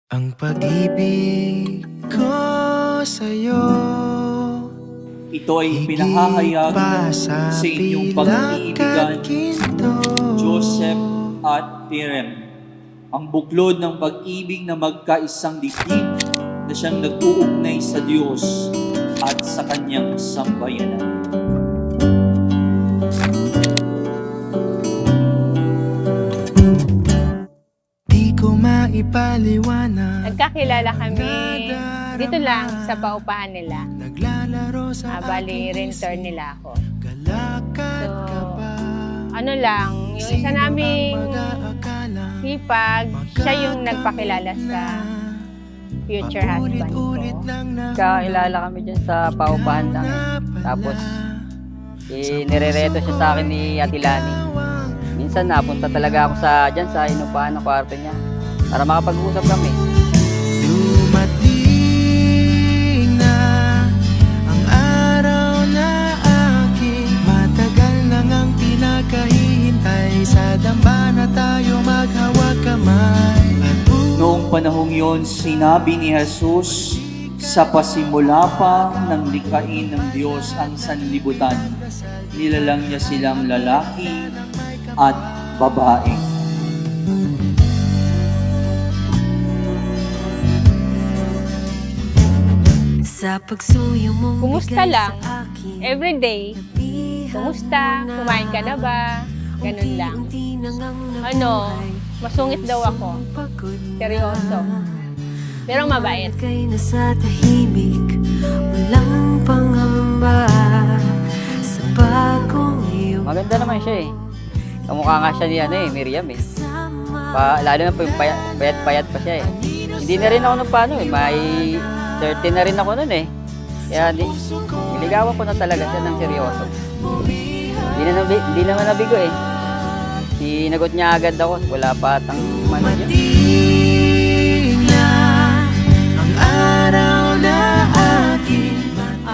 Ang pag-ibig ko sa'yo, Ito ay pinahahayag sa inyong pag-iibigan, Joseph at Tirem. Ang buklod ng pag-ibig na magkaisang dibdib na siyang nag-uugnay sa Diyos at sa kanyang sambayanan. Di ko maipaliwanag. Nagkakilala kami dito lang sa paupahan nila. Naglalaro sa Bali, renter nila ako. Galakat So, ka ba? ano lang, yung isa naming hipag, siya yung nagpakilala sa future husband ko. Kakilala kami dyan sa paupahan lang. Tapos, nirereto siya sa akin ni Ate Lani. Minsan napunta talaga ako dyan sa inupahan ng kwarto niya para makapag-usap kami. Dumating na ang araw na aking matagal na ngang pinakahihintay. Sa dambana tayo maghawag kamay. Noong panahong yon, sinabi ni Jesus, sa pasimula pa ng likhain ng Diyos ang sanlibutan, nilalang niya silang lalaki at babae. Kumusta lang? Everyday. Kumusta? Kumain ka na ba? Ganun lang. Ano, masungit daw ako. Seryoso. Pero mabait. Nasa tahimik, walang pangamba sa bagong iyong Maganda naman siya eh. Kamukha nga siya ni Miriam eh. Lalo na po yung payat-payat pa siya eh. Hindi na rin ako nung paano eh. May 30 na rin ako nun eh. Kaya niligawan ko na talaga siya ng seryoso. Hindi naman nabigo eh. Sinagot niya agad ako. Wala pa atang mano niya.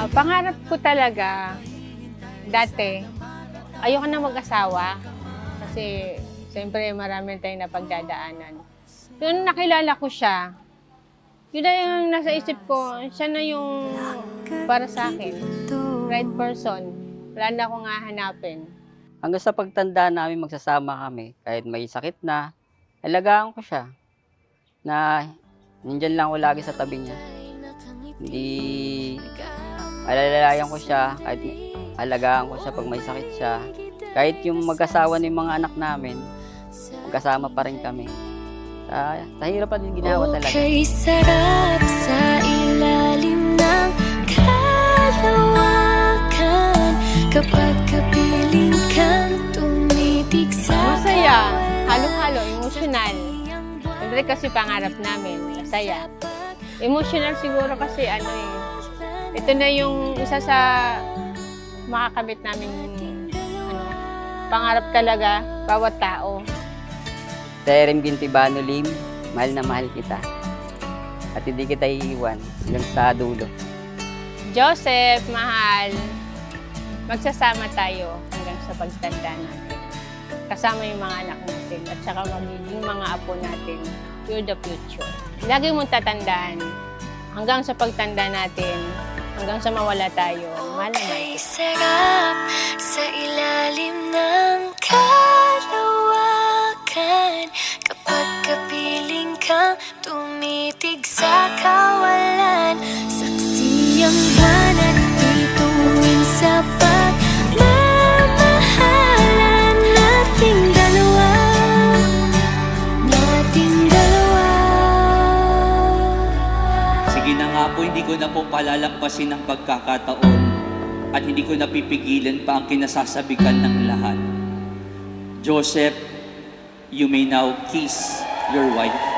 Pangarap ko talaga, dati, ayoko na mag-asawa. Kasi, siyempre, marami tayong napagdadaanan. Nung nakilala ko siya, yun na yung nasa isip ko, siya na yung para sa akin. Right person. Wala na akong hahanapin. Hanggang sa pagtanda namin magsasama kami, kahit may sakit na, alagaan ko siya. Na nandyan lang ako lagi sa tabi niya. Hindi alalayan ko siya, kahit alagaan ko siya pag may sakit siya. Kahit yung mag-asawa ng mga anak namin, magkasama pa rin kami. Sa hirap pa din ginawa talaga. Okay, sarap sa ilalim ng kalawakan kapag kapiling kang tumitig sa Masaya, halo-halo, emotional. Siyempre kasi pangarap namin, masaya. Emotional siguro kasi ito na yung isa sa makakamit namin pangarap talaga, bawat tao. Tirem binti Bano Lim, mahal na mahal kita. At hindi kita iiwan hanggang sa dulo. Joseph, mahal, magsasama tayo hanggang sa pagtanda natin. Kasama yung mga anak natin at saka magiging mga apo natin for the future. Lagi mong tatandaan hanggang sa pagtanda natin, hanggang sa mawala tayo, mahal na mahal kita. sarap sa ilalim ng kalawakan kapag kapiling kang tumitig sa kawalan. Saksi ang buwan at bituin sa pagmamahalan nating dalawa. Sige na nga po, hindi ko na po palalampasin ang pagkakataon at hindi ko napipigilan pa ang kinasasabikan ng lahat. Joseph, you may now kiss your wife.